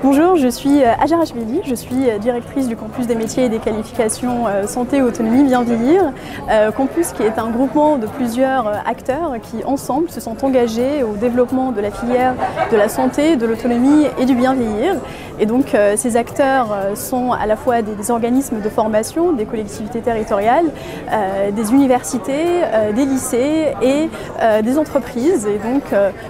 Bonjour, je suis Hajar Achbili, je suis directrice du campus des métiers et des qualifications santé, autonomie, bien vieillir. Campus qui est un groupement de plusieurs acteurs qui ensemble se sont engagés au développement de la filière de la santé, de l'autonomie et du bien vieillir. Et donc ces acteurs sont à la fois des organismes de formation, des collectivités territoriales, des universités, des lycées et des entreprises. Et donc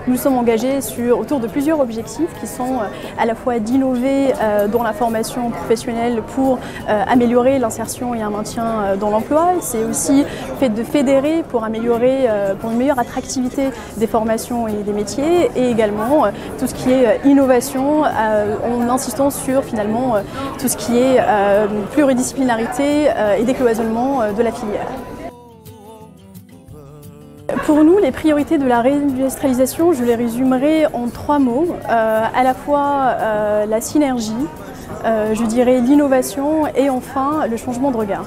nous sommes engagés autour de plusieurs objectifs qui sont à la fois d'innover dans la formation professionnelle pour améliorer l'insertion et un maintien dans l'emploi. C'est aussi le fait de fédérer pour améliorer, pour une meilleure attractivité des formations et des métiers, et également tout ce qui est innovation en insistant sur finalement tout ce qui est pluridisciplinarité et décloisonnement de la filière. Pour nous, les priorités de la réindustrialisation, je les résumerai en 3 mots. À la fois la synergie, je dirais l'innovation et enfin le changement de regard.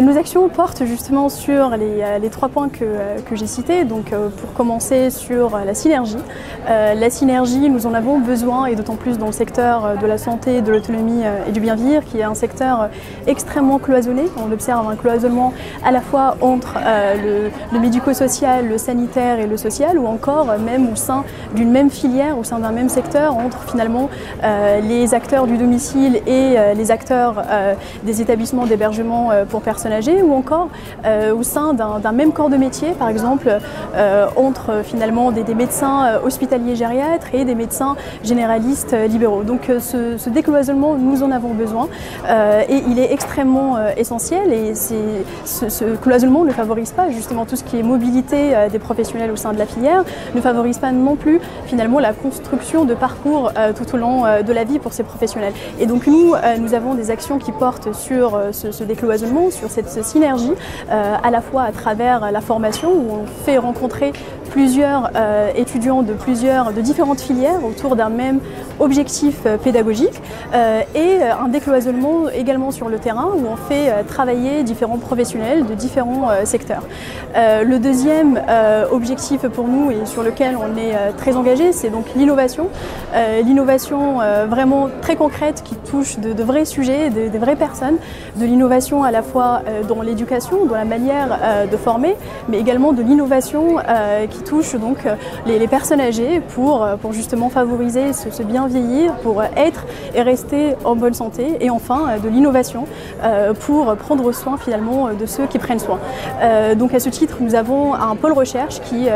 Nos actions portent justement sur les 3 points que j'ai cités. Donc, pour commencer sur la synergie. La synergie, nous en avons besoin, et d'autant plus dans le secteur de la santé, de l'autonomie et du bien vieillir, qui est un secteur extrêmement cloisonné. On observe un cloisonnement à la fois entre le médico-social, le sanitaire et le social, ou encore même au sein d'une même filière, au sein d'un même secteur, entre finalement les acteurs du domicile et les acteurs des établissements d'hébergement pour personnes âgées, ou encore au sein d'un même corps de métier, par exemple entre finalement des médecins hospitaliers gériatres et des médecins généralistes libéraux. Donc ce décloisonnement, nous en avons besoin et il est extrêmement essentiel, et ce cloisonnement ne favorise pas justement tout ce qui est mobilité des professionnels au sein de la filière, ne favorise pas non plus finalement la construction de parcours tout au long de la vie pour ces professionnels. Et donc nous avons des actions qui portent sur ce décloisonnement, sur cette synergie, à la fois à travers la formation, où on fait rencontrer plusieurs étudiants de différentes filières autour d'un même objectif pédagogique, et un décloisonnement également sur le terrain, où on fait travailler différents professionnels de différents secteurs. Le deuxième objectif pour nous, et sur lequel on est très engagé, c'est donc l'innovation. L'innovation vraiment très concrète qui touche de vrais sujets, des vraies personnes, de l'innovation à la fois dans l'éducation, dans la manière de former, mais également de l'innovation qui touche donc les personnes âgées pour justement favoriser ce bien vieillir, pour être et rester en bonne santé, et enfin de l'innovation pour prendre soin finalement de ceux qui prennent soin. Donc à ce titre, nous avons un pôle recherche qui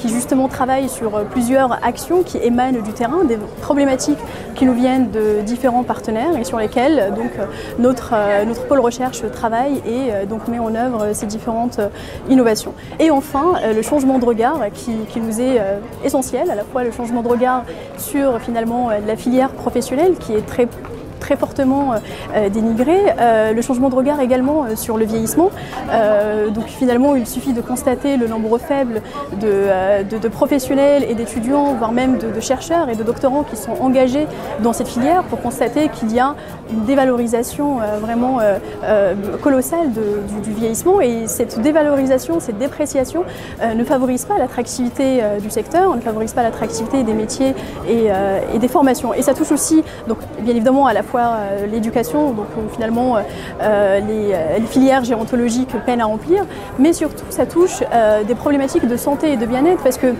justement travaille sur plusieurs actions qui émanent du terrain, des problématiques qui nous viennent de différents partenaires et sur lesquelles donc notre pôle recherche travaille et donc met en œuvre ces différentes innovations. Et enfin, le changement de regard qui nous est essentiel, à la fois le changement de regard sur finalement la filière professionnelle qui est très fortement dénigré, le changement de regard également sur le vieillissement. Donc finalement, il suffit de constater le nombre faible de professionnels et d'étudiants, voire même de chercheurs et de doctorants qui sont engagés dans cette filière pour constater qu'il y a une dévalorisation vraiment colossale du vieillissement, et cette dévalorisation, cette dépréciation ne favorise pas l'attractivité du secteur, ne favorise pas l'attractivité des métiers et des formations. Et ça touche aussi, donc bien évidemment, à la fois l'éducation, donc finalement les filières gérontologiques peinent à remplir, mais surtout ça touche des problématiques de santé et de bien-être, parce que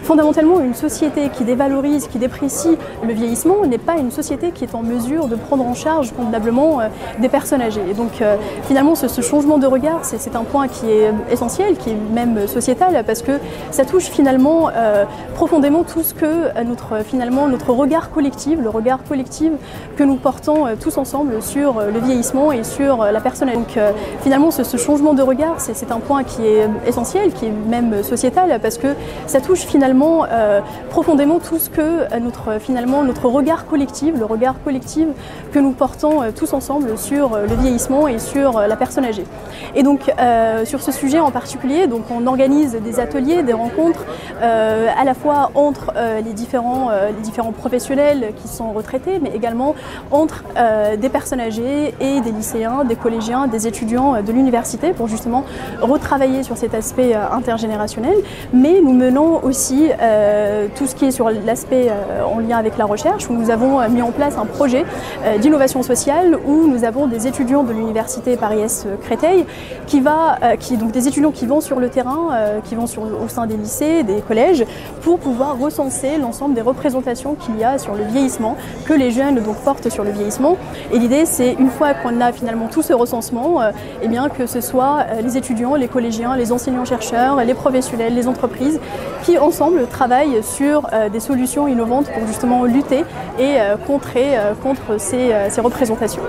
fondamentalement une société qui dévalorise, qui déprécie le vieillissement n'est pas une société qui est en mesure de prendre en charge convenablement des personnes âgées. Et donc finalement ce changement de regard, c'est un point qui est essentiel, qui est même sociétal, parce que ça touche finalement profondément tout ce que notre regard collectif, le regard collectif que nous portons tous ensemble sur le vieillissement et sur la personne. Donc finalement ce changement de regard, c'est un point qui est essentiel, qui est même sociétal, parce que ça touche finalement profondément tout ce que notre regard collectif, le regard collectif que nous portons tous ensemble sur le vieillissement et sur la personne âgée. Et donc sur ce sujet en particulier, donc on organise des ateliers, des rencontres à la fois entre les différents professionnels qui sont retraités, mais également entre rencontre des personnes âgées et des lycéens, des collégiens, des étudiants de l'université pour justement retravailler sur cet aspect intergénérationnel. Mais nous menons aussi tout ce qui est sur l'aspect en lien avec la recherche, où nous avons mis en place un projet d'innovation sociale où nous avons des étudiants de l'université Paris-Est Créteil donc des étudiants qui vont sur le terrain, qui vont au sein des lycées, des collèges, pour pouvoir recenser l'ensemble des représentations qu'il y a sur le vieillissement, que les jeunes donc portent sur le vieillissement. Et l'idée, c'est une fois qu'on a finalement tout ce recensement, eh bien, que ce soit les étudiants, les collégiens, les enseignants-chercheurs, les professionnels, les entreprises, qui ensemble travaillent sur des solutions innovantes pour justement lutter et contrer contre ces représentations.